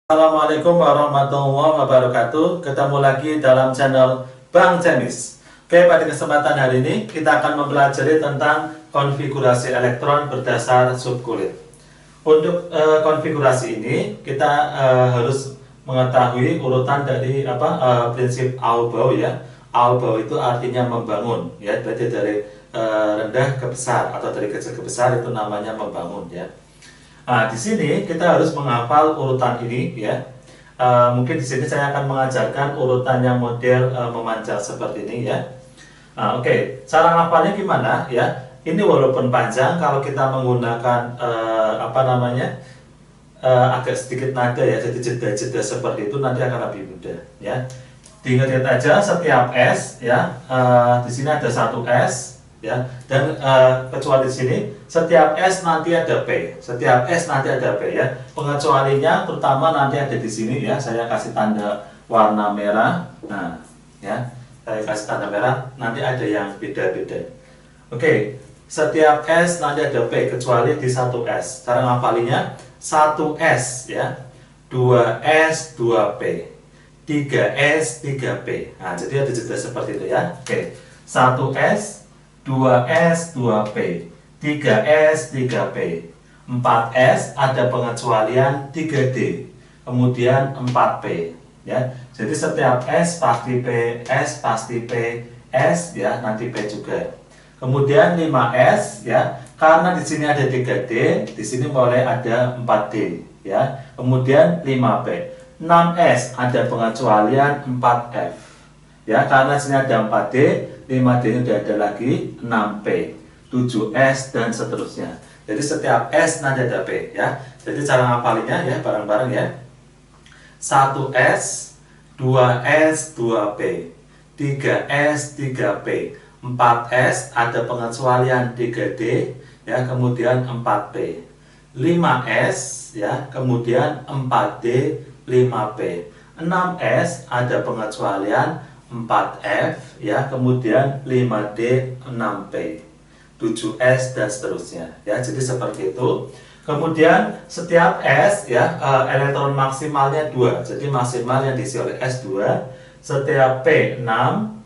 Assalamualaikum warahmatullahi wabarakatuh. Ketemu lagi dalam channel Bang Jenis. Oke, pada kesempatan hari ini kita akan mempelajari tentang konfigurasi elektron berdasar subkulit. Untuk konfigurasi ini kita harus mengetahui urutan dari prinsip Aufbau ya. Aufbau itu artinya membangun ya, berarti dari rendah ke besar atau dari kecil ke besar itu namanya membangun ya. Nah, di sini kita harus menghafal urutan ini ya. Mungkin di sini saya akan mengajarkan urutan yang model memanjang seperti ini ya. Oke, cara ngapalnya gimana ya? Ini walaupun panjang, kalau kita menggunakan agak sedikit nada ya, jadi jeda-jeda seperti itu nanti akan lebih mudah ya. Diingat-ingat aja setiap S ya. Di sini ada satu S. Ya, dan kecuali di sini setiap S nanti ada P, setiap S nanti ada P ya. Pengecualinya terutama nanti ada di sini ya. Saya kasih tanda warna merah. Nah, ya, saya kasih tanda merah. Nanti ada yang beda-beda. Oke, setiap S nanti ada P kecuali di satu S. Cara ngapalinya satu S ya, 2S 2P, 3S 3P. Nah, jadi ada jeda seperti itu ya. Oke, 1S 2S 2P, 3S 3P, 4S ada pengecualian 3D, kemudian 4P ya. Jadi setiap S pasti P, S pasti P, S ya, nanti P juga. Kemudian 5S ya, karena di sini ada 3D, di sini boleh ada 4D ya. Kemudian 5P. 6S ada pengecualian 4F ya, karena di sini ada 4D, 5D ini sudah ada lagi 6P, 7S dan seterusnya. Jadi setiap S nanti ada P ya. Jadi cara ngapalinya ya bareng-bareng ya. 1S 2S 2P, 3S 3P, 4S ada pengecualian 3D ya, kemudian 4P, 5S ya, kemudian 4D 5P, 6S ada pengecualian 4F ya, kemudian 5D 6P, 7S dan seterusnya ya. Jadi seperti itu. Kemudian setiap S ya, elektron maksimalnya 2. Jadi maksimal yang diisi oleh S 2. Setiap P 6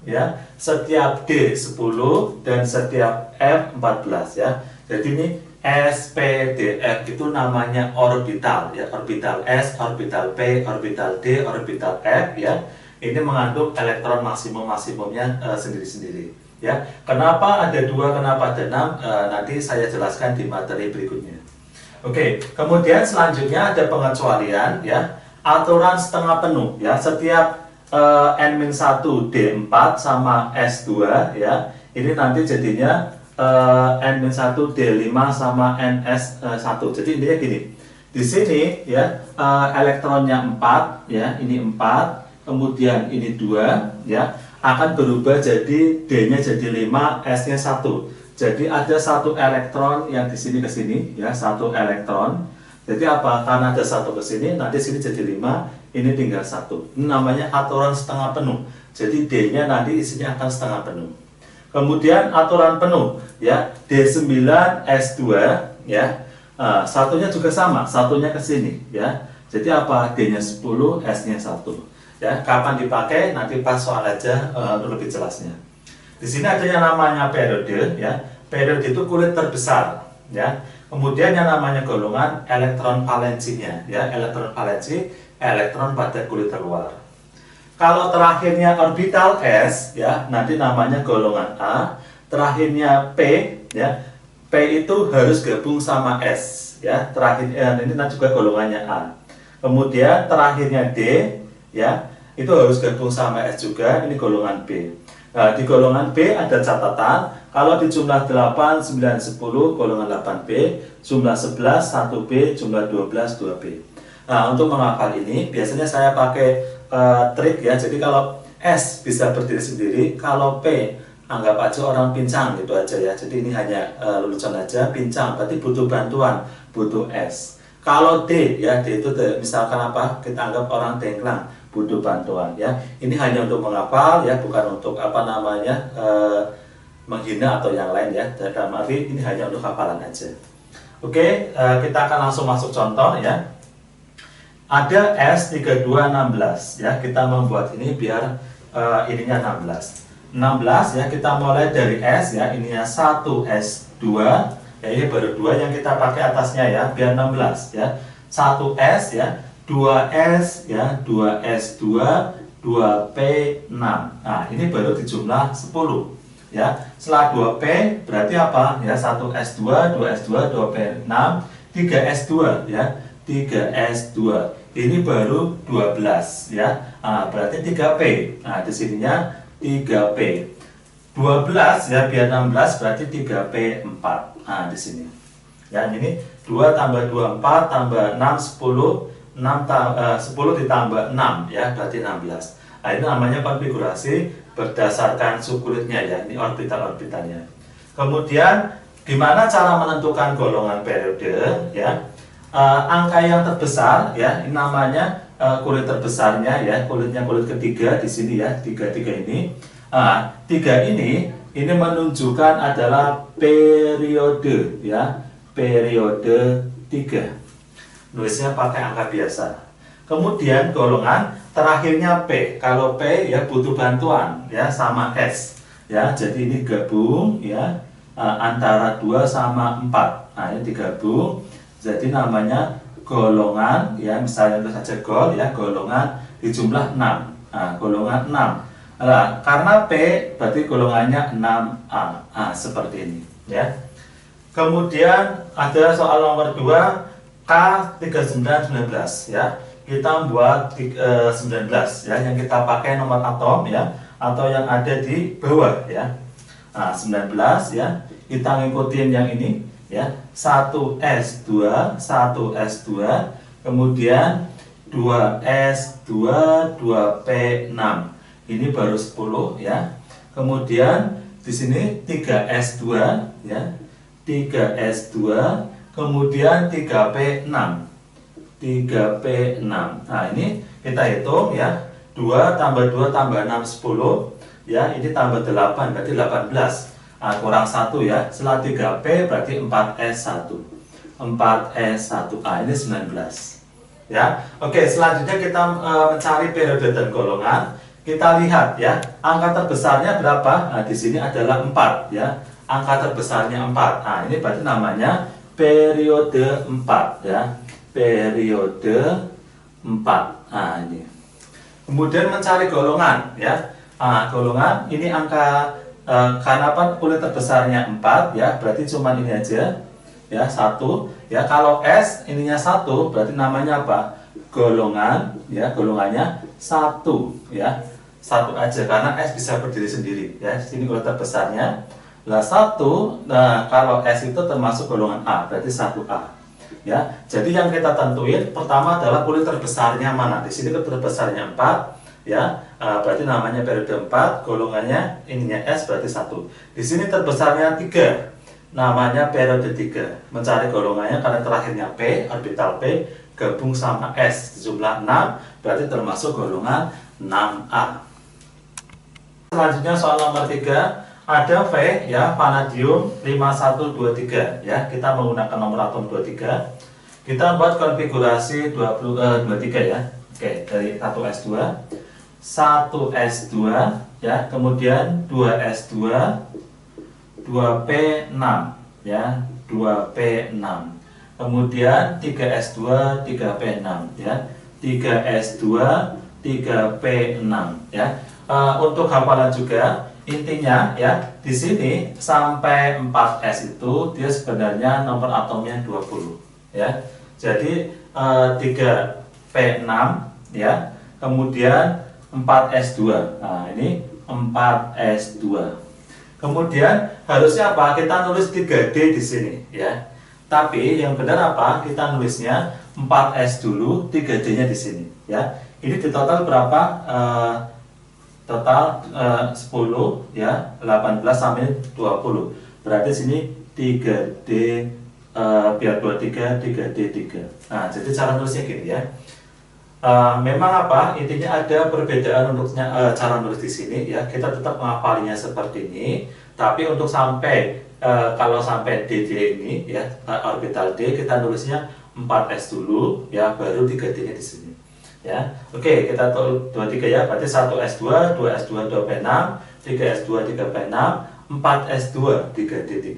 ya, setiap D 10 dan setiap F 14 ya. Jadi ini S, P, D, F itu namanya orbital ya, orbital S, orbital P, orbital D, orbital F ya. Ini mengandung elektron maksimumnya sendiri-sendiri ya. Kenapa ada 2, kenapa ada 6, nanti saya jelaskan di materi berikutnya. Oke, kemudian selanjutnya ada pengecualian ya, aturan setengah penuh ya. Setiap N-1 D4 sama S2 ya, ini nanti jadinya N-1 D5 sama NS1. Jadi intinya gini, di sini ya, elektronnya 4 ya, ini 4, kemudian ini 2 ya, akan berubah jadi D-nya jadi 5, S-nya 1. Jadi ada satu elektron yang di sini ke sini ya, satu elektron. Jadi apa? Karena ada satu ke sini, nanti sini jadi 5, ini tinggal 1. Ini namanya aturan setengah penuh. Jadi D-nya nanti isinya akan setengah penuh. Kemudian aturan penuh ya, D9 S2 ya. Satunya juga sama, satunya ke sini ya. Jadi apa? D-nya 10, S-nya 1. Ya, kapan dipakai nanti pas soal aja untuk lebih jelasnya. Di sini ada yang namanya periode ya. Periode itu kulit terbesar ya. Kemudian yang namanya golongan elektron valensinya ya, elektron valensi, elektron pada kulit terluar. Kalau terakhirnya orbital S ya, nanti namanya golongan A. Terakhirnya P ya. P itu harus gabung sama S ya. Terakhir ini nanti juga golongannya A. Kemudian terakhirnya D ya, itu harus gabung sama S juga, ini golongan B. Nah, di golongan B ada catatan, kalau di jumlah 8, 9, 10, golongan 8B, jumlah 11, 1B, jumlah 12, 2B. Nah, untuk menghafal ini, biasanya saya pakai trik ya, jadi kalau S bisa berdiri sendiri, kalau P, anggap aja orang pincang gitu aja ya, jadi ini hanya lelucon aja, pincang, berarti butuh bantuan, butuh S. Kalau D ya, D itu misalkan apa, kita anggap orang dengklang, butuh bantuan ya. Ini hanya untuk menghafal ya, bukan untuk menghina atau yang lain ya. Dalam arti ini hanya untuk hafalan aja. Oke, kita akan langsung masuk contoh ya. Ada S3216 ya. Kita membuat ini biar ininya 16. 16 ya, kita mulai dari S ya, ininya 1S2 ya, ini baru 2 yang kita pakai atasnya ya, biar 16 ya. 1S ya, 2S ya, 2S2, 2P6. Nah, ini baru dijumlah 10 ya. Setelah 2P berarti apa? Ya, 1S2, 2S2, 2P6, 3S2 ya. 3S2. Ini baru 12 ya. Nah, berarti 3P. Nah, di sininya 3P. 12 ya, biar 16 berarti 3P4. Nah, di sini. Ya, ini 2 tambah 24 tambah 6 10, 10 ditambah 6 ya, berarti 16. Nah, ini namanya konfigurasi berdasarkan subunitnya ya. Ini orbital-orbitalnya. Kemudian gimana cara menentukan golongan periode ya? Angka yang terbesar ya, ini namanya kulit terbesarnya ya, kulitnya kulit ketiga di sini ya, 33 ini. 3 ini menunjukkan adalah periode ya, periode 3. Nulisnya pakai angka biasa. Kemudian golongan terakhirnya P. Kalau P ya butuh bantuan ya, sama S ya. Jadi ini gabung ya, antara 2 sama 4. Nah, ini digabung. Jadi namanya golongan ya, misalnya itu saja gol ya, golongan di jumlah 6. Nah, golongan 6. Nah, karena P berarti golongannya 6A. Nah, seperti ini ya. Kemudian ada soal nomor 2 K3919 ya. Kita buat 19 ya, yang kita pakai nomor atom ya, atau yang ada di bawah ya. Nah, 19 ya. Kita ngikutin yang ini ya, 1S2, 1S2, kemudian 2S2, 2P6. Ini baru 10 ya. Kemudian di sini 3S2 ya. 3S2, kemudian 3P6. 3P6. Nah, ini kita hitung ya. 2 tambah 2 tambah 6 10 ya, ini tambah 8 berarti 18. Nah, kurang 1 ya. Setelah 3P berarti 4S1. 4S1. Ini 19. Ya. Oke, selanjutnya kita mencari periode dan golongan. Kita lihat ya, angka terbesarnya berapa? Nah, di sini adalah 4 ya. Angka terbesarnya 4. Nah, ini berarti namanya periode 4 ya. Periode 4. Nah, ini. Kemudian mencari golongan ya. Nah, golongan ini angka karena apa, kulit terbesarnya 4 ya, berarti cuma ini aja ya, 1 ya. Kalau S ininya 1 berarti namanya apa? Golongan ya, golongannya 1 ya. 1 aja karena S bisa berdiri sendiri ya. Sini kulit terbesarnya. Nah, 1, nah kalau S itu termasuk golongan A, berarti 1A ya. Jadi yang kita tentuin pertama adalah kulit terbesarnya mana. Di sini kulit terbesarnya 4 ya, berarti namanya periode 4, golongannya ininya S berarti 1. Di sini terbesarnya 3, namanya periode 3. Mencari golongannya karena terakhirnya P, orbital P gabung sama S jumlah 6, berarti termasuk golongan 6A. Selanjutnya soal nomor 3, ada V ya, vanadium 5123 ya. Kita menggunakan nomor atom 23. Kita buat konfigurasi 23 ya. Oke, dari 1S2, 1S2 ya, kemudian 2S2, 2P6 ya, 2P6. Kemudian 3S2, 3P6 ya. 3S2, 3P6 ya. Untuk hafalan juga, intinya ya, di sini sampai 4S itu dia sebenarnya nomor atomnya 20 ya. Jadi 3P6 ya. Kemudian 4S2. Nah, ini 4S2. Kemudian harusnya apa? Kita nulis 3D di sini ya. Tapi yang benar apa? Kita nulisnya 4S dulu, 3D-nya di sini ya. Ini di total berapa? Total 10 ya, 18 sampai 20. Berarti sini 3D biar 23, 3D 3. Nah, jadi cara nulisnya gini ya. Memang apa, intinya ada perbedaan untuk cara nulis di sini ya. Kita tetap menghafalinya seperti ini, tapi untuk sampai kalau sampai DD ini ya, orbital D, kita nulisnya 4S dulu ya, baru 3D-nya di sini. Ya. Oke, kita tahu 23 ya, berarti 1S2, 2S2, 2P6, 3S2, 3P6, 4S2, 3D3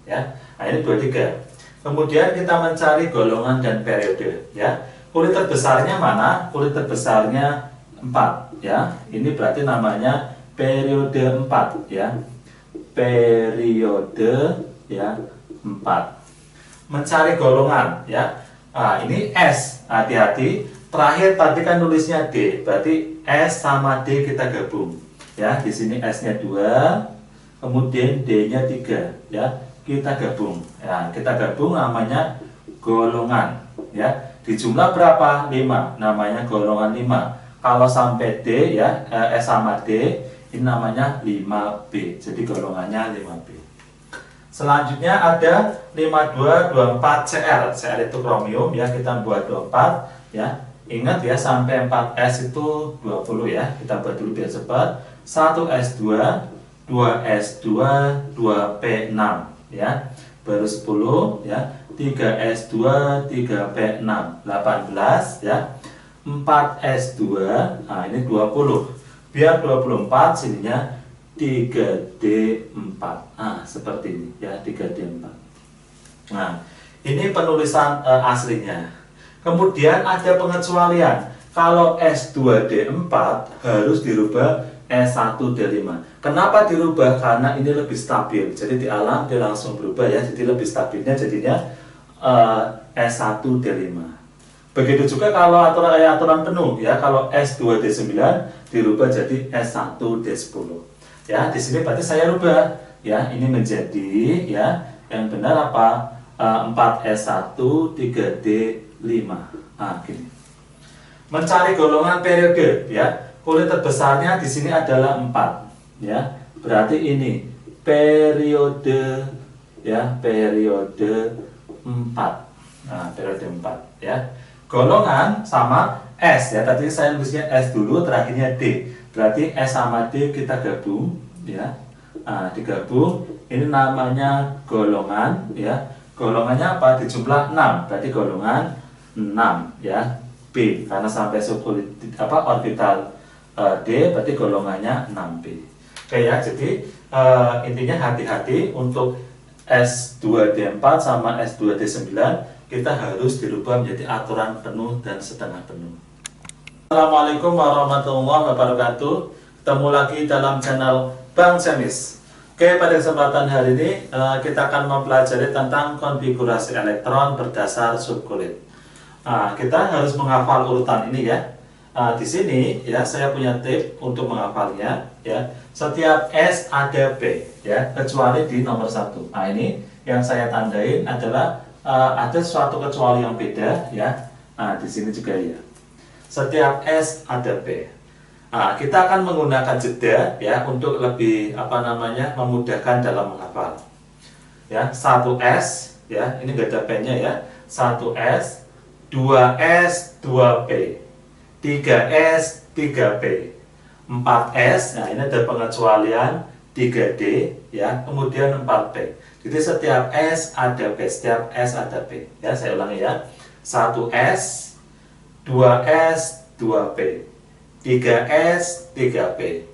ya. Nah, ini 23. Kemudian kita mencari golongan dan periode ya. Kulit terbesarnya mana? Kulit terbesarnya 4 ya. Ini berarti namanya periode 4 ya. Periode ya 4. Mencari golongan ya. Nah, ini S. Hati-hati. Terakhir tadi kan nulisnya D, berarti S sama D kita gabung. Ya, di sini S-nya 2, kemudian D-nya 3 ya. Kita gabung. Ya, kita gabung namanya golongan ya. Di jumlah berapa? 5. Namanya golongan 5. Kalau sampai D ya, S sama D ini namanya 5B. Jadi golongannya 5B. Selanjutnya ada 5224 Cl. Cl itu kromium ya, kita buat 24 ya. Ingat ya, sampai 4S itu 20 ya. Kita buat dulu biar cepat. 1S2, 2S2, 2P6 ya. Baru 10 ya. 3S2, 3P6, 18 ya. 4S2, nah ini 20. Biar 24 sininya 3D4. Nah, seperti ini ya, 3D4. Nah, ini penulisan aslinya. Kemudian ada pengecualian. Kalau S2D4 harus dirubah S1D5. Kenapa dirubah? Karena ini lebih stabil. Jadi di alam dia langsung berubah ya. Jadi lebih stabilnya jadinya S1D5. Begitu juga kalau aturan penuh ya. Kalau S2D9 dirubah jadi S1D10. Ya, di sini berarti saya rubah ya. Ini menjadi ya, yang benar apa? 4S1 3D5. Nah, gini. Mencari golongan periode ya. Kulit terbesarnya di sini adalah 4 ya. Berarti ini periode ya, periode 4. Nah, periode 4 ya. Golongan sama S ya. Tadi saya tulisnya S dulu, terakhirnya D. Berarti S sama D kita gabung ya. Nah, digabung ini namanya golongan ya. Golongannya apa? Di jumlah 6. Berarti golongan 6 ya. B karena sampai orbital D, berarti golongannya 6B. Oke ya, jadi intinya hati-hati untuk S2D4 sama S2D9 kita harus dirubah menjadi aturan penuh dan setengah penuh. Assalamualaikum warahmatullahi wabarakatuh. Ketemu lagi dalam channel Bang Jamis. Oke, pada kesempatan hari ini kita akan mempelajari tentang konfigurasi elektron berdasar subkulit. Nah, kita harus menghafal urutan ini ya. Di sini ya saya punya tip untuk menghafalnya ya. Setiap S ada P ya, kecuali di nomor 1. Nah, ini yang saya tandain adalah ada suatu kecuali yang beda ya. Nah, di sini juga ya. Setiap S ada P. Nah, kita akan menggunakan jeda ya untuk lebih memudahkan dalam menghafal. Ya, 1S ya, ini nggak ada P-nya ya. 1S, 2S, 2P, 3S, 3P, 4S, nah ini ada pengecualian 3D ya, kemudian 4P. Jadi setiap S ada P, setiap S ada P. Ya, saya ulangi ya. 1S, 2S, 2P, 3S, 3P,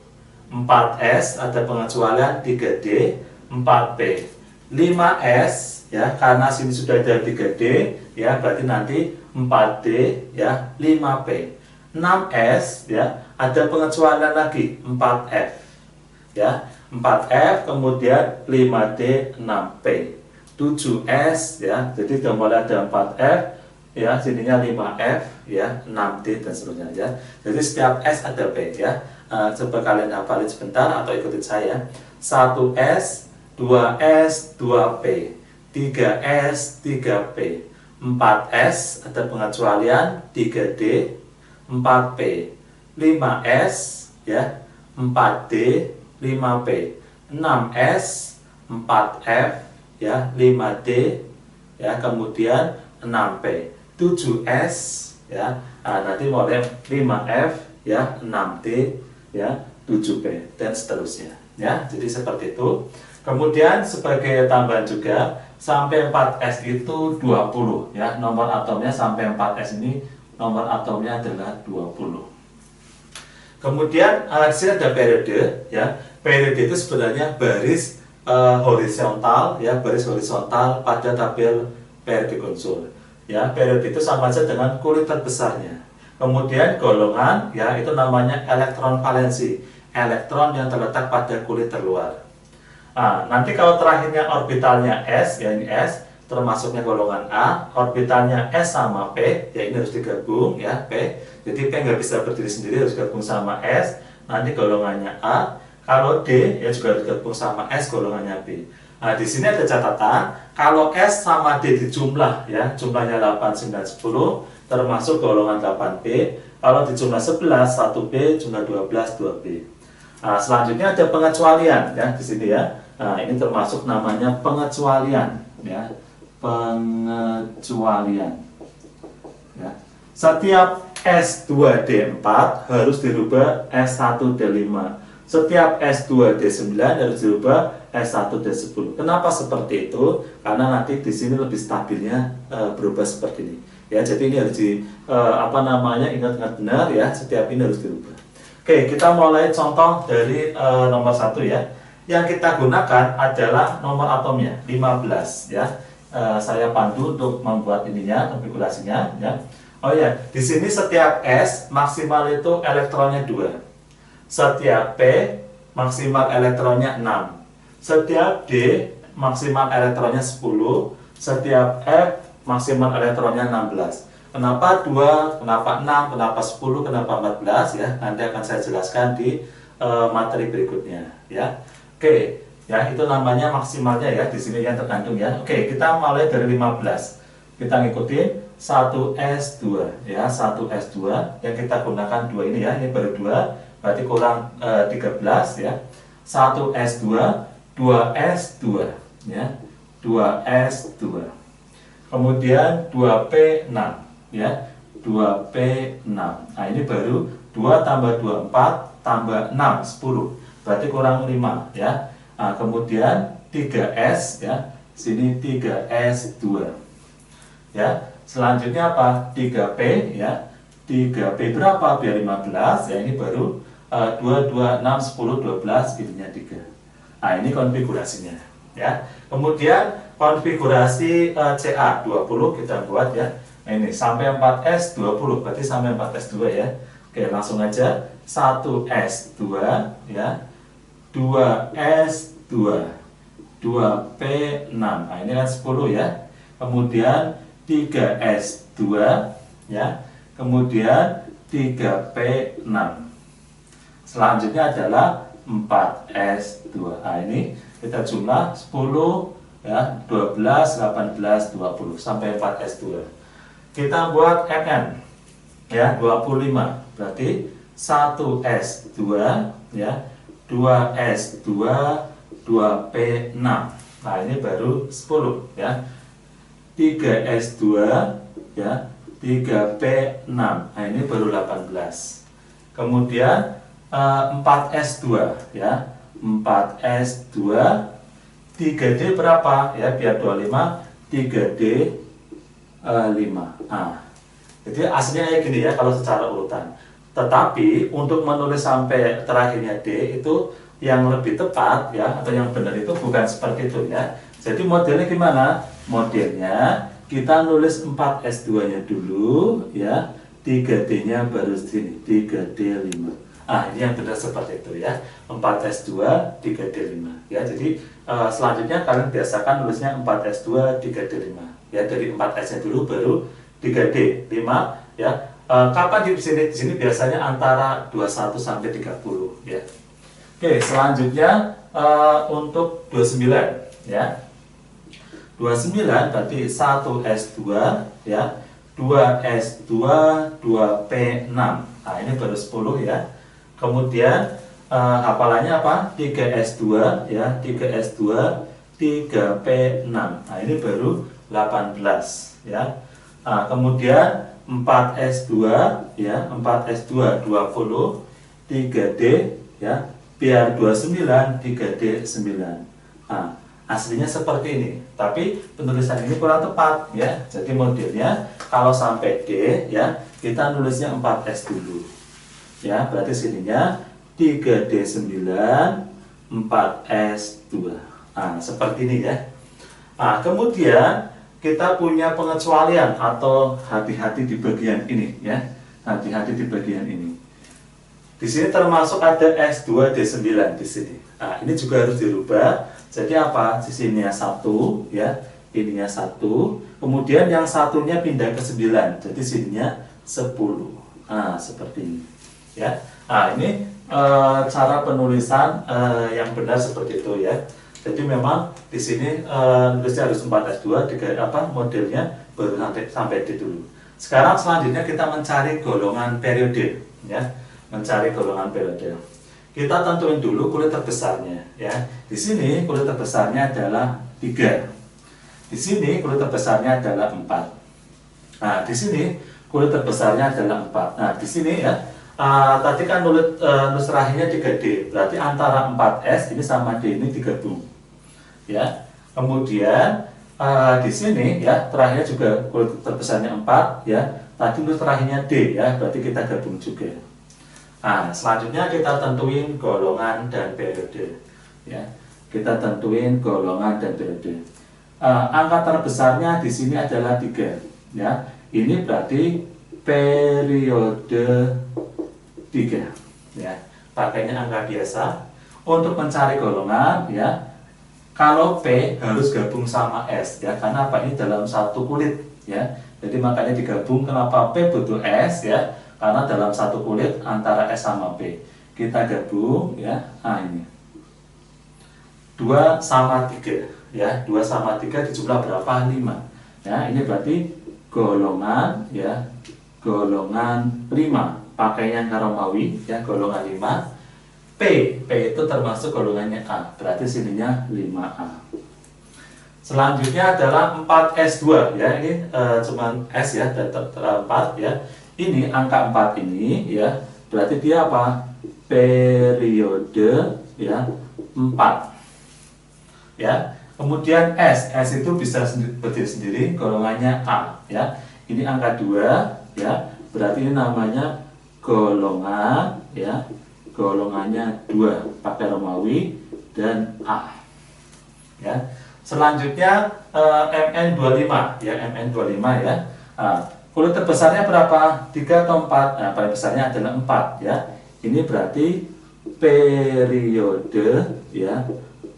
4S ada pengecualian 3D, 4P, 5S ya, karena sini sudah ada 3D ya, berarti nanti 4D ya, 5P, 6S ya, ada pengecualian lagi 4F ya, 4F kemudian 5D, 6P, 7S ya, jadi sudah mulai ada 4F ya, sininya 5F ya, 6D dan seterusnya ya. Jadi setiap S ada P ya. Coba kalian hafalin sebentar atau ikutin saya. 1S, 2S, 2P, 3S, 3P, 4S ada pengecualian 3D, 4P, 5S ya, 4D, 5P, 6S, 4F ya, 5D ya, kemudian 6P, 7S ya, nanti mulai 5F ya, 6D ya, 7P dan seterusnya ya. Jadi seperti itu. Kemudian sebagai tambahan juga, sampai 4s itu 20 ya. Nomor atomnya sampai 4s ini nomor atomnya adalah 20. Kemudian di sini ada periode ya. Periode itu sebenarnya baris horizontal ya, baris horizontal pada tabel periode unsur. Ya, periode itu sama saja dengan kulit terbesarnya. Kemudian golongan ya itu namanya elektron valensi, elektron yang terletak pada kulit terluar. Nah, nanti kalau terakhirnya orbitalnya S, ya ini S, termasuknya golongan A, orbitalnya S sama P, ya ini harus digabung ya P. Jadi P nggak bisa berdiri sendiri, harus gabung sama S. Nanti golongannya A. Kalau D, ya juga harus gabung sama S, golongannya B. Nah, di sini ada catatan, kalau S sama D dijumlah, ya jumlahnya 8, 9, 10, termasuk golongan 8B. Kalau dijumlah 11, 1B, jumlah 12, 2B. Nah, selanjutnya ada pengecualian ya di sini ya. Nah, ini termasuk namanya pengecualian ya. Pengecualian. Ya. Setiap S2D4 harus dirubah S1D5. Setiap S2D9 harus dirubah S1D10. Kenapa seperti itu? Karena nanti di sini lebih stabilnya berubah seperti ini. Ya, jadi ini harus ingat-ingat benar ya. Setiap ini harus dirubah. Oke, kita mulai contoh dari nomor 1 ya. Yang kita gunakan adalah nomor atomnya 15 ya. Saya pandu untuk membuat ininya, konfigurasinya ya. Oh ya, di sini setiap S maksimal itu elektronnya 2. Setiap P maksimal elektronnya 6. Setiap D maksimal elektronnya 10. Setiap F maksimal elektronnya 16. Kenapa 2, kenapa 6, kenapa 10, kenapa 14 ya. Nanti akan saya jelaskan di materi berikutnya ya. Oke, ya itu namanya maksimalnya ya di sini yang terkandung ya. Oke, kita mulai dari 15. Kita ngikutin 1S2 ya, 1S2 yang kita gunakan 2 ini ya. Ini baru 2, berarti kurang 13 ya. 1S2, 2S2 ya. 2S2. Kemudian 2P6 ya. 2P6. Nah, ini baru 2 tambah 2 4 tambah 6 10. Berarti kurang 5 ya. Nah, kemudian 3S ya. Sini 3S2. Ya. Selanjutnya apa? 3P ya. 3P berapa? Biar 15 ya. Ini baru 2 2 6 10 12 ininya 3. Nah, ini konfigurasinya ya. Kemudian konfigurasi CA20 kita buat ya. Nah, ini sampai 4S 20 berarti sampai 4S2 ya. Oke, langsung aja 1S2 ya. 2S2, 2P6, nah ini kan 10 ya. Kemudian 3S2 ya. Kemudian 3P6. Selanjutnya adalah 4S2. Nah ini kita jumlah 10 ya, 12, 18, 20 sampai 4S2. Kita buat MN ya, 25. Berarti 1S2 ya. 2S2, 2P6. Nah, ini baru 10 ya. 3S2 ya, 3P6. Nah, ini baru 18. Kemudian 4S2 ya. 4S2 3D berapa? Ya, biar 25 3D 5. Nah, jadi aslinya kayak gini ya kalau secara urutan. Tetapi untuk menulis sampai terakhirnya D itu yang lebih tepat ya, atau yang benar itu bukan seperti itu ya. Jadi modelnya gimana? Modelnya kita nulis 4S2-nya dulu ya, 3D-nya baru sini, 3D5. Ah, ini yang benar seperti itu ya. 4S2, 3D5 ya. Jadi selanjutnya kalian biasakan nulisnya 4S2, 3D5 ya. Dari 4S-nya dulu baru 3D, 5 ya. Kapan di sini biasanya antara 21 sampai 30 ya. Oke, selanjutnya untuk 29 ya. 29 berarti 1S2 ya. 2S2, 2P6. Nah, ini baru 10 ya. Kemudian hafalannya apa? 3S2 ya, 3S2, 3P6. Nah, ini baru 18 ya. Nah, kemudian 4S2 ya, 4S2 20, 3D ya, biar 29 3D 9. Nah, aslinya seperti ini, tapi penulisan ini kurang tepat ya. Jadi modelnya kalau sampai D ya, kita nulisnya 4S dulu. Ya, berarti sininya 3D9 4S2. Nah, seperti ini ya. Nah, kemudian kita punya pengecualian atau hati-hati di bagian ini ya. Hati-hati di bagian ini. Di sini termasuk ada S2D9 di sini. Nah, ini juga harus dirubah. Jadi apa? Di sininya 1 ya, ininya 1. Kemudian yang satunya pindah ke 9. Jadi sininya 10. Nah, seperti ini. Ya. Nah, ini cara penulisan yang benar seperti itu ya. Jadi memang di sini nulisnya harus 4S2 modelnya baru sampai D dulu. Sekarang selanjutnya kita mencari golongan periode ya. Mencari golongan periode. Kita tentuin dulu kulit terbesarnya ya. Di sini kulit terbesarnya adalah 3. Di sini kulit terbesarnya adalah 4. Nah, di sini kulit terbesarnya adalah 4. Nah, di sini ya tadi kan nulis terakhirnya 3D. Berarti antara 4S ini sama D ini digabung. Ya. Kemudian di sini ya terakhirnya juga kulit terbesarnya 4 ya. Tadi nulis terakhirnya D ya, berarti kita gabung juga. Nah, selanjutnya kita tentuin golongan dan periode. Ya, kita tentuin golongan dan periode. Angka terbesarnya di sini adalah 3. Ya, ini berarti periode 3. Ya, pakainya angka biasa. Untuk mencari golongan, ya, kalau P harus gabung sama S, ya, karena apa ini dalam satu kulit, ya. Jadi makanya digabung. Kenapa P butuh S, ya? Karena dalam satu kulit antara S sama P. Kita gabung ya. Nah ini 2 sama 3 ya. 2 sama 3 dijumlah berapa? 5. Ya, ini berarti golongan ya. Golongan 5. Pakainya angka Romawi ya, golongan 5. P itu termasuk golongannya A. Berarti sininya 5A. Selanjutnya adalah 4S2 ya. Ini cuman S ya, dan 4 ya. Ini angka 4 ini ya, berarti dia apa? Periode ya 4. Ya. Kemudian S itu bisa berdiri sendiri, golongannya A ya. Ini angka 2 ya, berarti ini namanya golongan ya. Golongannya 2 pakai Romawi dan A. Ya. Selanjutnya MN25 ya, MN25 ya. Kulit terbesarnya berapa? 3 atau 4? Nah, paling besarnya adalah 4 ya. Ini berarti periode ya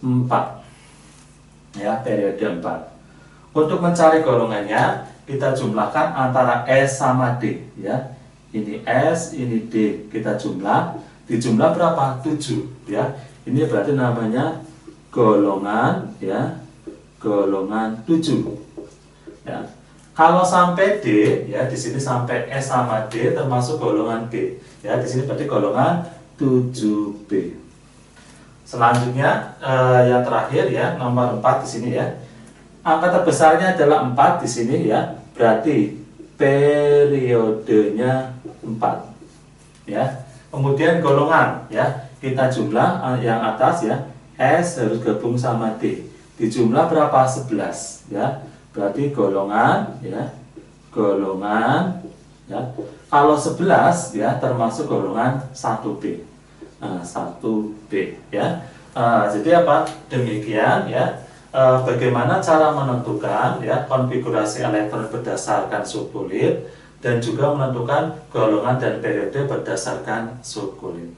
4. Ya, periode 4. Untuk mencari golongannya, kita jumlahkan antara S sama D ya. Ini S, ini D. Kita jumlah. Dijumlah berapa? 7 ya. Ini berarti namanya golongan ya. Golongan 7. Ya. Kalau sampai D, ya di sini sampai S sama D termasuk golongan B. Ya, di sini berarti golongan 7B. Selanjutnya yang terakhir ya, nomor 4 di sini ya. Angka terbesarnya adalah 4 di sini ya. Berarti periodenya 4. Ya. Kemudian golongan ya. Kita jumlah yang atas ya. S harus gabung sama D. Dijumlah berapa? 11 ya. Berarti golongan ya, golongan ya. Kalau 11 ya termasuk golongan 1B. 1B ya. Jadi apa? Demikian ya. Bagaimana cara menentukan ya konfigurasi elektron berdasarkan subkulit dan juga menentukan golongan dan periode berdasarkan subkulit.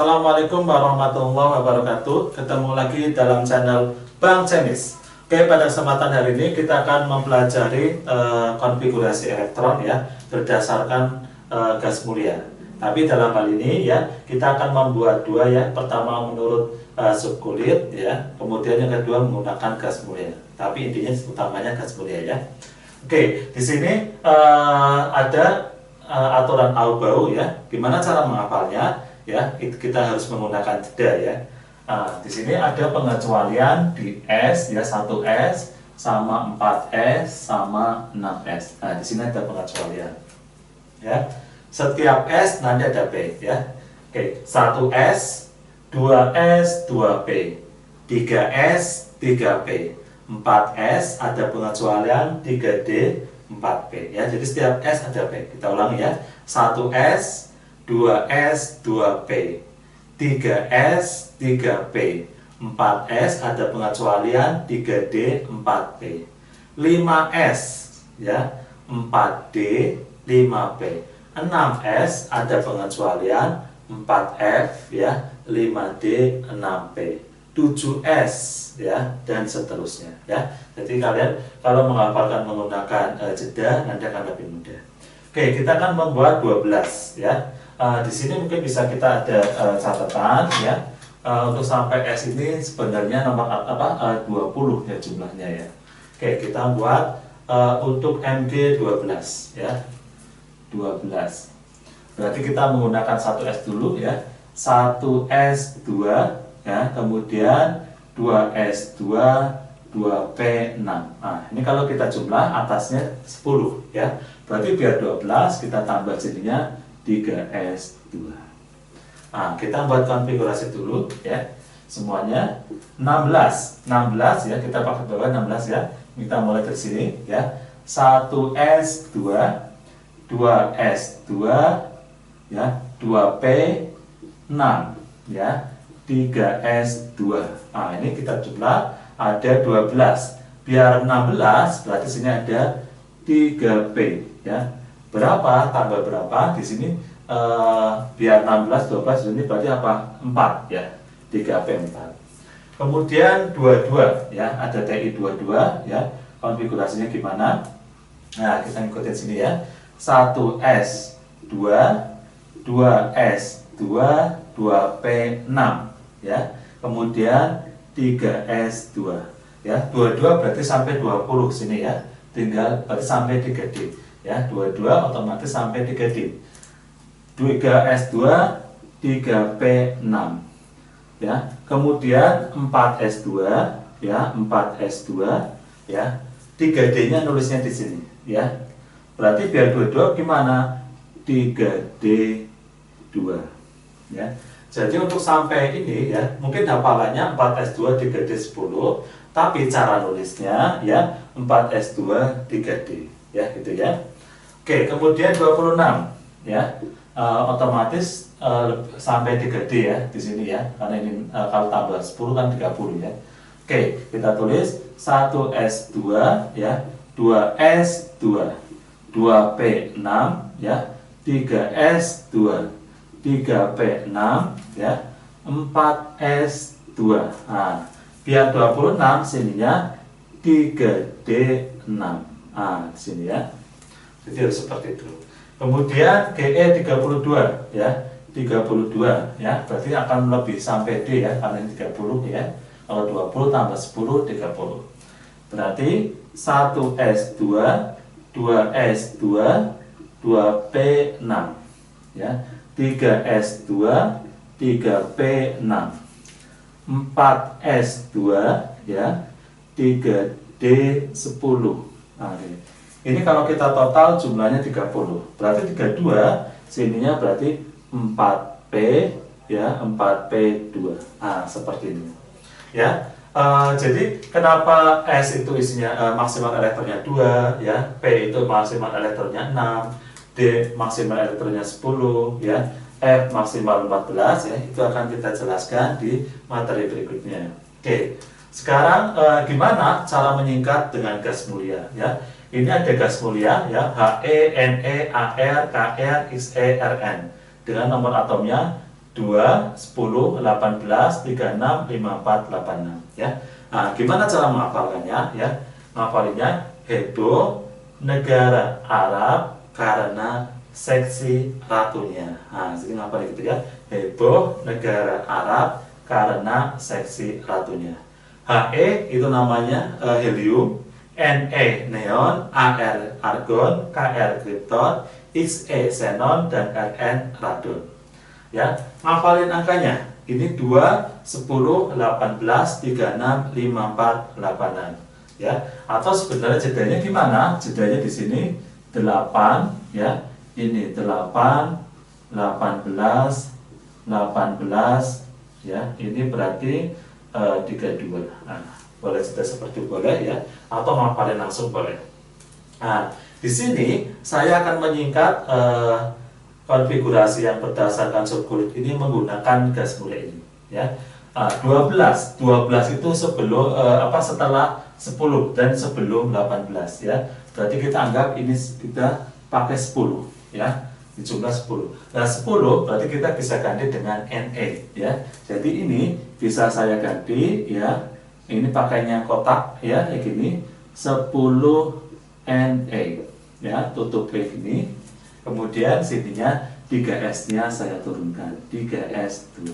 Assalamualaikum warahmatullahi wabarakatuh. Ketemu lagi dalam channel Bang Cemis. Oke, pada kesempatan hari ini kita akan mempelajari konfigurasi elektron ya berdasarkan gas mulia. Tapi dalam hal ini ya kita akan membuat 2 ya. Pertama menurut subkulit ya, kemudian yang kedua menggunakan gas mulia. Tapi intinya utamanya gas mulia ya. Oke, di sini ada aturan Aufbau ya. Gimana cara menghafalnya ya? Kita harus menggunakan jeda ya. Nah, di sini ada pengecualian di S ya, 1S sama 4S sama 6S. Nah, di sini ada pengecualian. Ya. Setiap S nanti ada P ya. Oke, 1S 2S 2P, 3S 3P, 4S ada pengecualian 3D 4P ya. Jadi setiap S ada P. Kita ulangi ya. 1S 2S 2P, 3S 3P, 4S ada pengecualian 3D 4P, 5S ya 4D 5P, 6S ada pengecualian 4F ya 5D 6P, 7S ya dan seterusnya ya. Jadi kalian kalau menghafalkan menggunakan jeda nanti akan lebih mudah. Oke, kita akan membuat 12 ya. Di sini mungkin bisa kita ada catatan ya. Untuk sampai S ini sebenarnya nomor 20 ya jumlahnya ya. Oke, kita buat untuk MG 12 ya. 12. Berarti kita menggunakan 1S dulu ya. 1S2 ya, kemudian 2S2 2P6. Nah, ini kalau kita jumlah atasnya 10 ya. Berarti biar 12 kita tambah jadinya 3S2. Nah, kita buat konfigurasi dulu ya. Semuanya 16 ya, kita pakai bawah 16 ya. Kita mulai dari sini ya. 1S2 2S2 ya, 2P6 ya, 3S2. Nah, ini kita jumlah ada 12. Biar 16 berarti sini ada 3P ya. Berapa tambah berapa? Di sini biar 16 12 ini berarti apa? 4 ya. 3P 4. Kemudian 22 ya, ada TI 22 ya. Konfigurasinya gimana? Nah, kita ngikutin sini ya. 1S2 2S2 2P6 ya. Kemudian 3S2 ya. 22 berarti sampai 20 sini ya. Tinggal berarti sampai 3D ya. 22 otomatis sampai 3D. 3S2 3P6 ya. Kemudian 4S2 ya, 4S2 ya. 3D-nya nulisnya di sini ya. Berarti biar 22 gimana? 3D2 ya. Jadi untuk sampai ini ya, mungkin hafalannya 4S2 3D10, tapi cara nulisnya ya 4S2 3D ya gitu ya. Oke, kemudian 26 ya. Otomatis sampai 3D ya di sini ya. Karena ini kalau tambah 10 kan 30 ya. Oke, kita tulis 1S2 ya, 2S2 2P6 ya, 3S2 3P6 ya, 4S2. Nah, biar 26 sininya 3D6. Nah, di sini ya. Jadi harus seperti itu. Kemudian GE 32 ya. 32 ya. Berarti akan lebih sampai D ya, karena ini 30 ya. Kalau 20 tambah 10 30. Berarti 1S2 2S2 2P6 ya. 3S2 3P6, 4S2 ya, 3D10. Nah, ini kalau kita total jumlahnya 30. Berarti 32 sininya berarti 4P ya, 4P2. Nah, seperti ini. Ya. Jadi kenapa S itu isinya maksimal elektronnya 2 ya, P itu maksimal elektronnya 6, D maksimal elektronnya 10 ya, F maksimal 14 ya, itu akan kita jelaskan di materi berikutnya. Oke, sekarang gimana cara menyingkat dengan gas mulia ya. Ini ada gas mulia ya, He, Ne, Ar, Kr, Xe, Rn dengan nomor atomnya 2, 10, 18, 36, 54, 86 ya. Nah, gimana cara menghafalkannya ya? Menghafalinya heboh negara Arab karena seksi ratunya. Nah, jadi ngapalin gitu ya. Heboh negara Arab karena seksi ratunya. He itu namanya helium, Ne neon, Ar argon, Kr krypton, Xe xenon, dan Rn radon. Ya, ngafalin angkanya. Ini 2, 10, 18, 36, 54, 86. Ya, atau sebenarnya jedanya gimana? Jedanya di sini 8 ya. Ini 8, 18, 18, ya. Ini berarti 32. Nah, boleh juga seperti boleh ya, atau ngapalin langsung boleh. Nah, di sini saya akan menyingkat konfigurasi yang berdasarkan subkulit ini menggunakan gas mulia ini, ya. 12 itu sebelum setelah 10 dan sebelum 18, ya. Berarti kita anggap ini kita pakai 10, ya. Di jumlah 10. Nah, 10 berarti kita bisa ganti dengan NE, ya. Jadi ini bisa saya ganti, ya. Ini pakainya kotak, ya, kayak gini. 10 NE, ya, tutup kayak gini. Kemudian sininya 3S-nya saya turunkan, 3S2.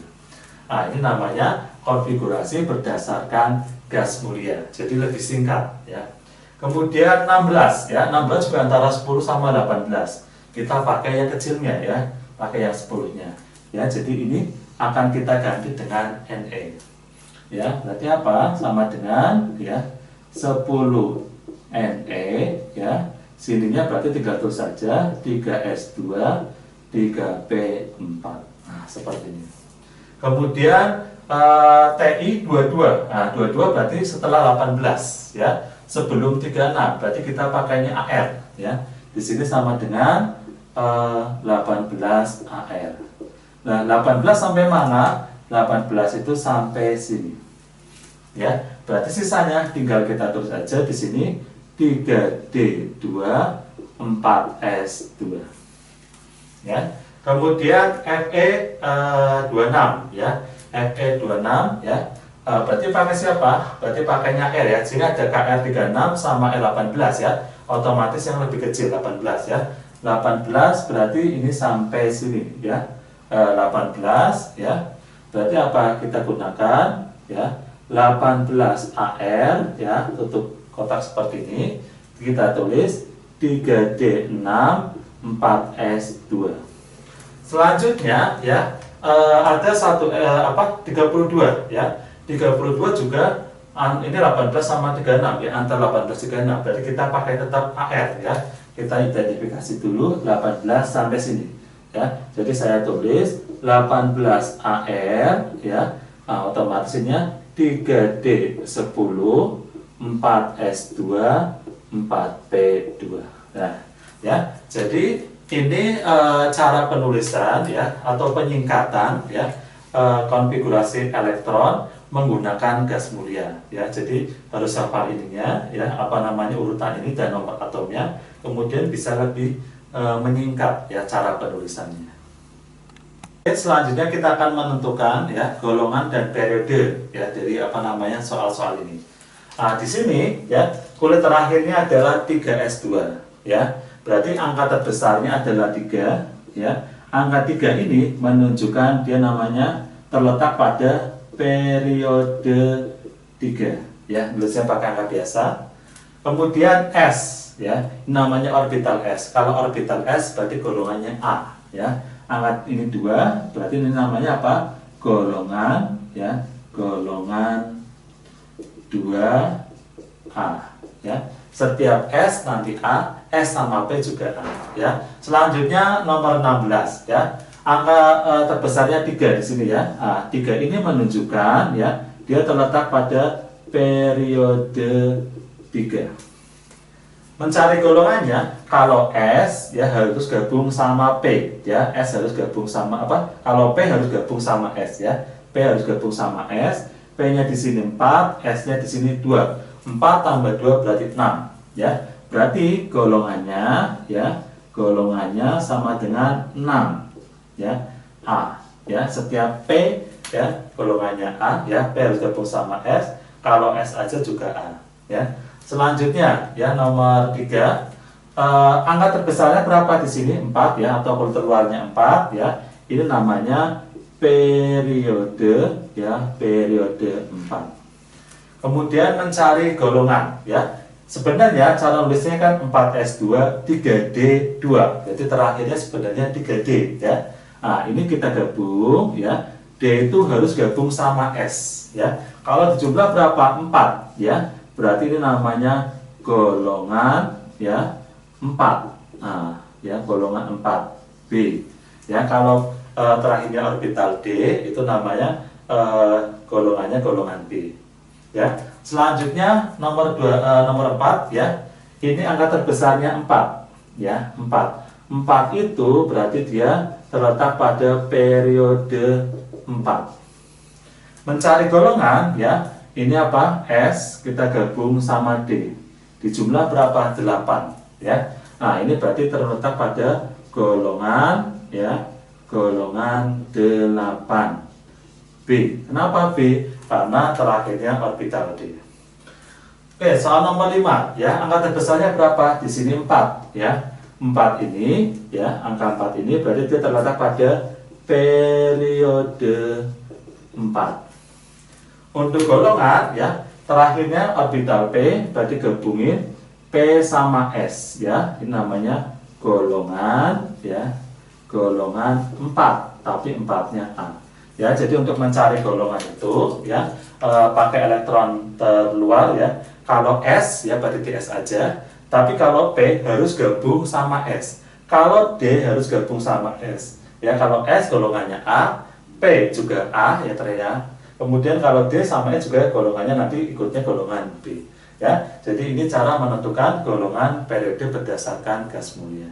Nah, ini namanya konfigurasi berdasarkan gas mulia. Jadi lebih singkat, ya. Kemudian 16, ya. 16 juga antara 10 sama 18. Kita pakai yang kecilnya, ya, pakai yang 10-nya, ya. Jadi ini akan kita ganti dengan NE, ya. Berarti apa? Sama dengan, ya, 10 NE, ya. Sininya berarti tinggal tulis saja 3S2 3P4. Nah, seperti ini. Kemudian TI 22. Nah, 22 berarti setelah 18, ya. Sebelum 36 berarti kita pakainya AR, ya. Di sini sama dengan 18 AR. Nah, 18 sampai mana? 18 itu sampai sini. Ya, berarti sisanya tinggal kita tulis saja di sini 3D2 4S2. Ya. Kemudian FE 26, ya. FE 26, ya. Berarti pakai siapa? Berarti pakainya R, ya. Sini ada KR 36 sama R18, ya. Otomatis yang lebih kecil 18, ya. 18 berarti ini sampai sini, ya. 18, ya. Berarti apa kita gunakan, ya? 18 AR, ya, tutup kotak seperti ini. Kita tulis 3D6 4S2. Selanjutnya, ya, ada 32, ya. 32 juga ini 18 sama 36, ya, antara 18 36. Berarti kita pakai tetap AR, ya. Kita identifikasi dulu 18 sampai sini, ya. Jadi saya tulis 18 AR, ya. Nah, otomatisnya 3D10 4S2 4P2. Nah, ya. Jadi ini cara penulisan, ya, atau penyingkatan, ya, konfigurasi elektron menggunakan gas mulia, ya. Jadi harus hafal ininya, ya, apa namanya urutan ini dan nomor atomnya. Kemudian bisa lebih menyingkat, ya, cara penulisannya. Selanjutnya kita akan menentukan, ya, golongan dan periode, ya, dari apa namanya soal-soal ini. Nah, di sini, ya, kulit terakhirnya adalah 3S2, ya. Berarti angka terbesarnya adalah 3, ya. Angka 3 ini menunjukkan dia namanya terletak pada periode 3, ya. Tulisnya pakai angka biasa. Kemudian S, ya, namanya orbital S. Kalau orbital S berarti golongannya A, ya. Angka ini 2, berarti ini namanya apa? Golongan, ya, golongan 2A, ya. Setiap S nanti A, S sama P juga A, ya. Selanjutnya nomor 16, ya. Angka terbesarnya 3 di sini, ya. Nah, 3 ini menunjukkan, ya, dia terletak pada periode 3. Mencari golongannya, kalau S, ya, harus gabung sama P, ya. S harus gabung sama apa? Kalau P harus gabung sama S, ya. P harus gabung sama S. P-nya di sini 4, S-nya di sini 2. 4 tambah 2 berarti 6, ya. Berarti golongannya, ya, golongannya sama dengan 6, ya. A, ya. Setiap P, ya, golongannya A, ya. P harus gabung sama S. Kalau S aja juga A, ya. Selanjutnya, ya, nomor 3, angka terbesarnya berapa di sini? 4, ya, atau kulit luarnya 4, ya. Ini namanya periode, ya, periode 4. Kemudian mencari golongan, ya. Sebenarnya cara nulisnya kan 4S2 3D2. Jadi terakhirnya sebenarnya 3D, ya. Nah, ini kita gabung, ya. D itu harus gabung sama S, ya. Kalau dijumlah berapa? 4, ya. Berarti ini namanya golongan, ya, 4. Nah, ya, golongan 4B. Ya, kalau terakhirnya orbital D itu namanya golongannya golongan B. Ya. Selanjutnya nomor 4 ya. Ini angka terbesarnya 4 ya, 4. 4 itu berarti dia terletak pada periode 4. Mencari golongan ya. Ini apa? S kita gabung sama D. Di jumlah berapa? 8 ya. Nah, ini berarti terletak pada golongan ya, golongan 8. B. Kenapa B? Karena terakhirnya orbital D. Oke, soal nomor 5 ya. Angka terbesarnya berapa? Di sini 4 ya. 4 ini ya, angka 4 ini berarti dia terletak pada periode 4. Untuk golongan ya, terakhirnya orbital P berarti gabungin P sama S ya. Ini namanya golongan ya. Golongan 4, tapi 4-nya A. Ya, jadi untuk mencari golongan itu ya, pakai elektron terluar ya. Kalau S ya berarti DS aja, tapi kalau P harus gabung sama S. Kalau D harus gabung sama S. Ya, kalau S golongannya A, P juga A ya ternyata. Kemudian kalau D sama S juga golongannya nanti ikutnya golongan B. Ya, jadi ini cara menentukan golongan periode berdasarkan gas mulia.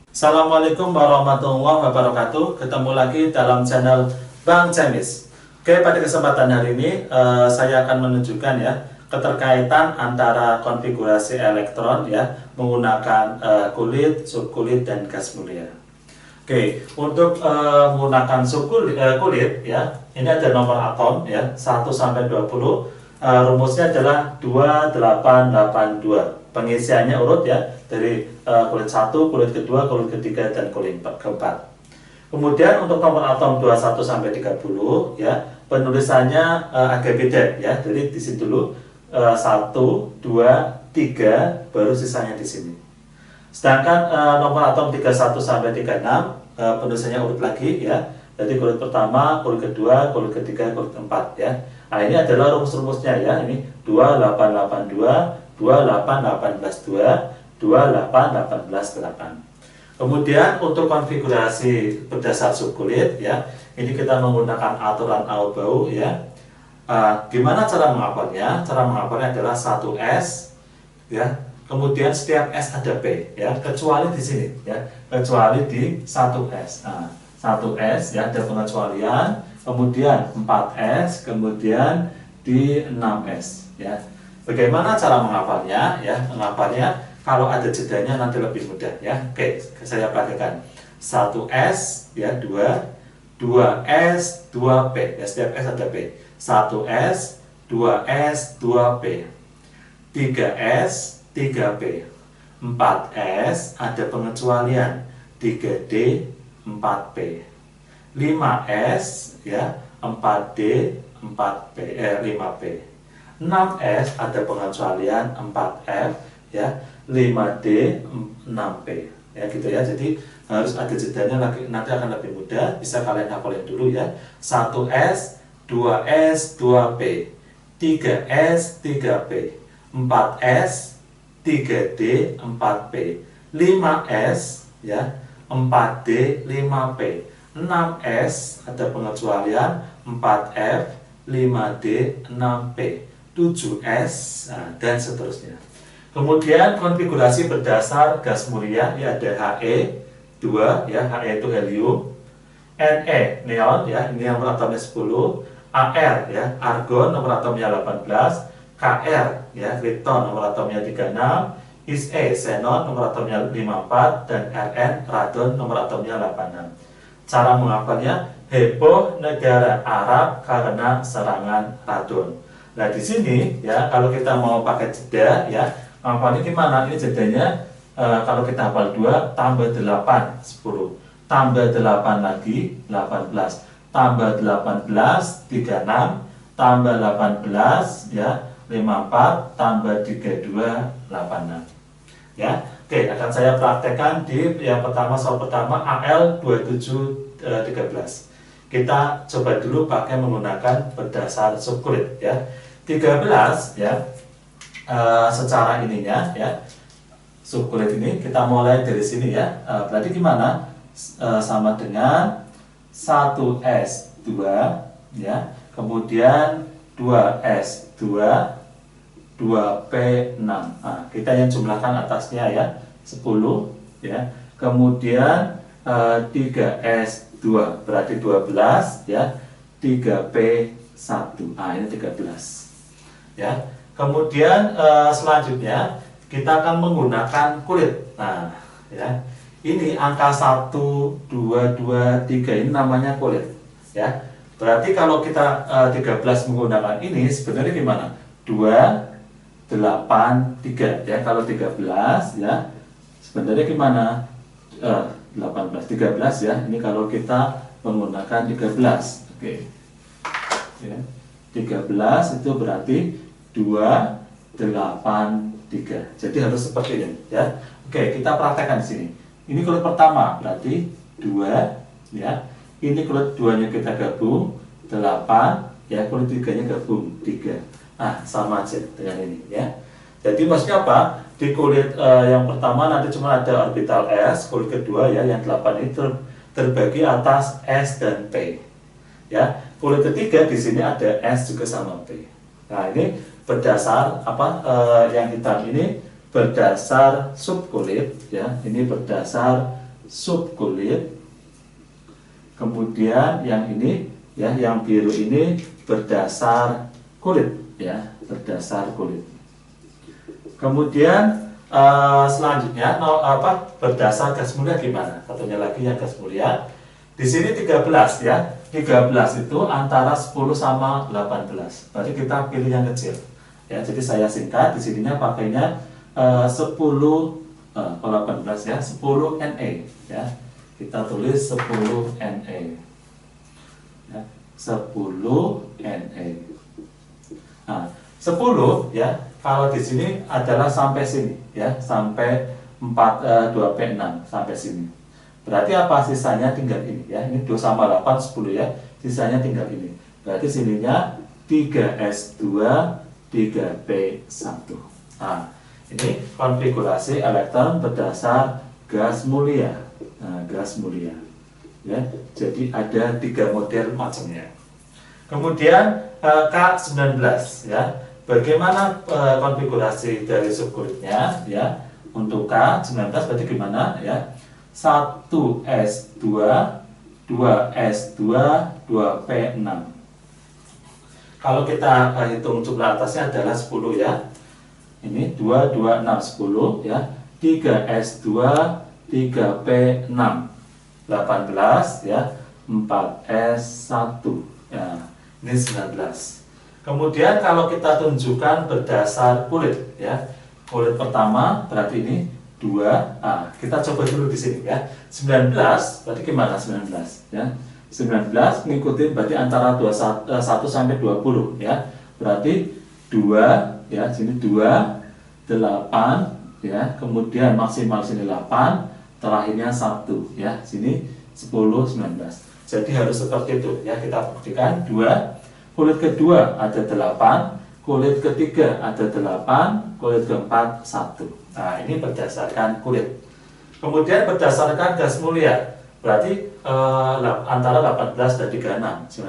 Assalamualaikum warahmatullahi wabarakatuh. Ketemu lagi dalam channel Bang Cemis. Oke, pada kesempatan hari ini saya akan menunjukkan ya keterkaitan antara konfigurasi elektron ya menggunakan kulit, subkulit dan gas mulia. Oke, untuk menggunakan kulit ya, ini ada nomor atom ya 1 sampai 20. Rumusnya adalah 2882. Pengisiannya urut ya dari kulit 1, kulit kedua, kulit ketiga dan kulit keempat. Kemudian untuk nomor atom 21 sampai 30 ya, penulisannya agak beda ya. Jadi di sini dulu 1, 2, 3 baru sisanya di sini. Sedangkan nomor atom 31 sampai 36 penulisannya urut lagi ya. Jadi kulit pertama, kulit kedua, kulit ketiga, kulit keempat ya. Nah, ini adalah rumus-rumusnya ya. Ini 2882, 28182, 28188. Kemudian untuk konfigurasi berdasar subkulit ya, ini kita menggunakan aturan Aubau ya. Gimana cara menghafalnya? Cara menghafalnya adalah 1S ya. Kemudian setiap S ada P ya, kecuali di sini ya, kecuali di 1S. Nah, 1S ya ada pengecualian, kemudian 4S, kemudian di 6S ya. Bagaimana cara menghafalnya ya? Menghafalnya kalau ada jedanya nanti lebih mudah ya. Oke, saya perhatikan. 1S ya 2, 2S, 2P. Ya, setiap S ada P. 1S, 2S, 2P. 3S, 3P. 4S ada pengecualian. 3D, 4P. 5S ya 4D, 4P, 5P. 6S ada pengecualian 4F ya 5D 6P ya gitu ya. Jadi harus ada jedanya lagi, nanti akan lebih mudah. Bisa kalian hafalin dulu ya. 1S 2S 2P, 3S 3P, 4S 3D 4P, 5S ya 4D 5P, 6S ada pengecualian 4F 5D 6P, 7S dan seterusnya. Kemudian konfigurasi berdasar gas mulia ya ada He 2 ya, He itu helium, Ne neon ya, ini nomor atomnya 10, Ar ya argon nomor atomnya 18, Kr ya krypton nomor atomnya 36, Is-E xenon nomor atomnya 54 dan Rn radon nomor atomnya 86. Cara menghafalnya heboh negara Arab karena serangan radon. Nah di sini ya kalau kita mau pakai jeda ya, hafalnya gimana? Ini jedanya kalau kita hafal 2 tambah 8 10, tambah 8 lagi 18, tambah 18 36, tambah 18 ya 54, tambah 32 86. Ya, oke akan saya praktekkan di yang pertama, soal pertama AL 2713. Kita coba dulu pakai menggunakan berdasar subkulit ya. 13 ya secara ininya ya subkulit ini kita mulai dari sini ya. Berarti gimana? Sama dengan 1S2 ya. Kemudian 2S2, 2P6. Nah, kita yang jumlahkan atasnya ya, 10 ya. Kemudian 3S2 berarti 12 ya. 3P1. Nah, ini 13. Ya. Kemudian selanjutnya kita akan menggunakan kulit. Nah, ya. Ini angka 1, 2, 2, 3 ini namanya kulit, ya. Berarti kalau kita 13 menggunakan ini sebenarnya gimana? 2, 8, 3 ya. Kalau 13 ya sebenarnya gimana? 18, 13 ya. Ini kalau kita menggunakan 13. Oke. Ya. 13 itu berarti 2, 8, 3. Jadi harus seperti ini ya. Oke, kita praktekkan di sini. Ini kulit pertama berarti 2 ya. Ini kulit 2-nya kita gabung 8 ya, kulit 3-nya gabung 3. Nah, sama aja dengan ini ya. Jadi maksudnya apa? Di kulit yang pertama nanti cuma ada orbital S, kulit kedua ya yang 8 ini terbagi atas S dan P. Ya, kulit ketiga di sini ada S juga sama P. Nah, ini berdasar apa yang hitam ini berdasar subkulit ya. Ini berdasar subkulit. Kemudian yang ini ya, yang biru ini berdasar kulit ya, berdasar kulit. Kemudian selanjutnya berdasar gas mulia gimana? Satunya lagi yang gas mulia. Di sini 13 ya. 13 itu antara 10 sama 18. Berarti kita pilih yang kecil. Ya, jadi saya singkat di sininya pakainya 10 18 ya, 10 Ne ya. Kita tulis 10 Ne. Ya, 10 Ne. Nah, 10 ya, kalau di sini adalah sampai sini ya, sampai 2P6 sampai sini. Berarti apa? Sisanya tinggal ini ya. Ini 2 sama 8 10 ya. Sisanya tinggal ini. Berarti sininya 3S2 3P1. Nah, ini konfigurasi elektron berdasar gas mulia. Nah, gas mulia. Ya, jadi ada 3 model macamnya. Kemudian K19 ya. Bagaimana konfigurasi dari subkulitnya ya? Untuk K19 berarti gimana ya? 1S2, 2S2, 2P6. Kalau kita hitung jumlah atasnya adalah 10 ya. Ini 2, 2, 6, 10 ya. 3S2, 3P6, 18 ya. 4S1 ya. Ini 19. Kemudian kalau kita tunjukkan berdasar kulit ya. Kulit pertama berarti ini 2. Nah, kita coba dulu di sini ya. 19 berarti gimana 19 ya? 19 mengikuti berarti antara 1 sampai 20 ya. Berarti 2 ya, sini 2 8 ya. Kemudian maksimal sini 8, terakhirnya 1 ya. Sini 10 19. Jadi harus seperti itu ya. Kita buktikan 2. Kulit kedua ada 8, kulit ketiga ada 8, kulit keempat 1. Nah, ini berdasarkan kulit. Kemudian berdasarkan gas mulia, berarti antara 18 dan 36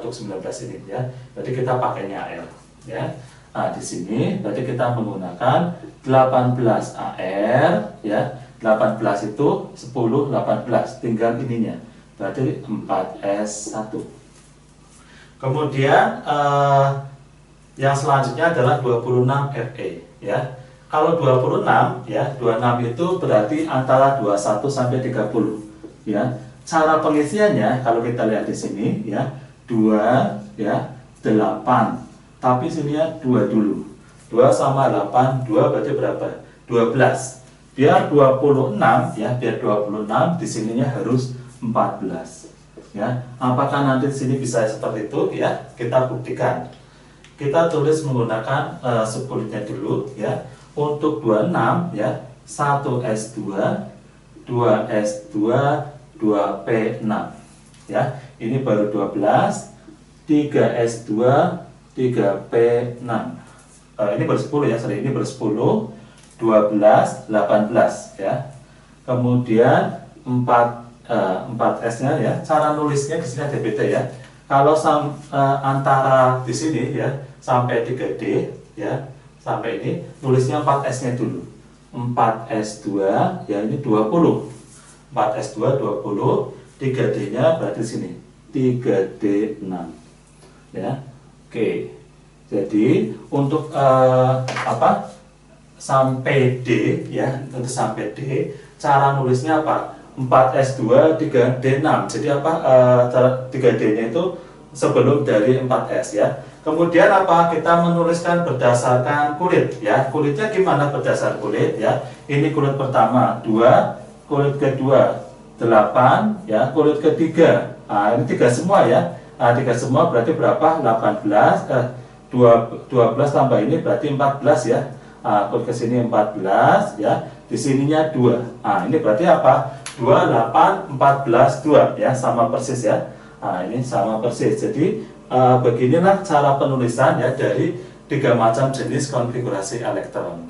untuk 19 ini ya. Berarti kita pakainya Al ya. Nah, di sini berarti kita menggunakan 18 AR ya. 18 itu 10 18 tinggal ininya. Berarti 4S1. Kemudian yang selanjutnya adalah 26 Fe ya. Kalau 26 ya, 26 itu berarti antara 21 sampai 30 ya. Cara pengisiannya kalau kita lihat di sini ya, 2 ya, 8. Tapi sininya 2 dulu. 2 sama 8, 2 berarti berapa? 12. Biar 26 ya, biar 26 di sininya harus 14. Ya, apakah nanti di sini bisa seperti itu ya? Kita buktikan. Kita tulis menggunakan subkulitnya dulu ya. Untuk 26 ya, 1S2, 2S2, 2P6 ya. Ini baru 12, 3S2, 3P6. Ini baru 10 ya, sorry, ini baru 10, 12, 18 ya. Kemudian 4S-nya ya. Cara nulisnya di sini ada beda ya. Kalau antara di sini ya sampai 3D ya, sampai ini tulisnya 4S-nya dulu. 4S2 ya ini 20. 4S2 20, 3D-nya berarti sini 3D6 ya. Oke. Jadi untuk sampai D ya, untuk sampai D cara nulisnya apa? 4S2 3D6. Jadi apa? 3D-nya itu sebelum dari 4S ya. Kemudian apa? Kita menuliskan berdasarkan kulit ya. Kulitnya gimana berdasar kulit ya? Ini kulit pertama 2, kulit kedua 8 ya, kulit ketiga. Nah, ini 3 semua ya. Nah, 3 semua berarti berapa? 12 tambah ini berarti 14 ya. Nah, kulit ke sini 14 ya. Di sininya 2. Nah, ini berarti apa? 2, 8, 14, 2 ya, sama persis ya. Nah, ini sama persis. Jadi beginilah cara penulisan ya dari 3 macam jenis konfigurasi elektron.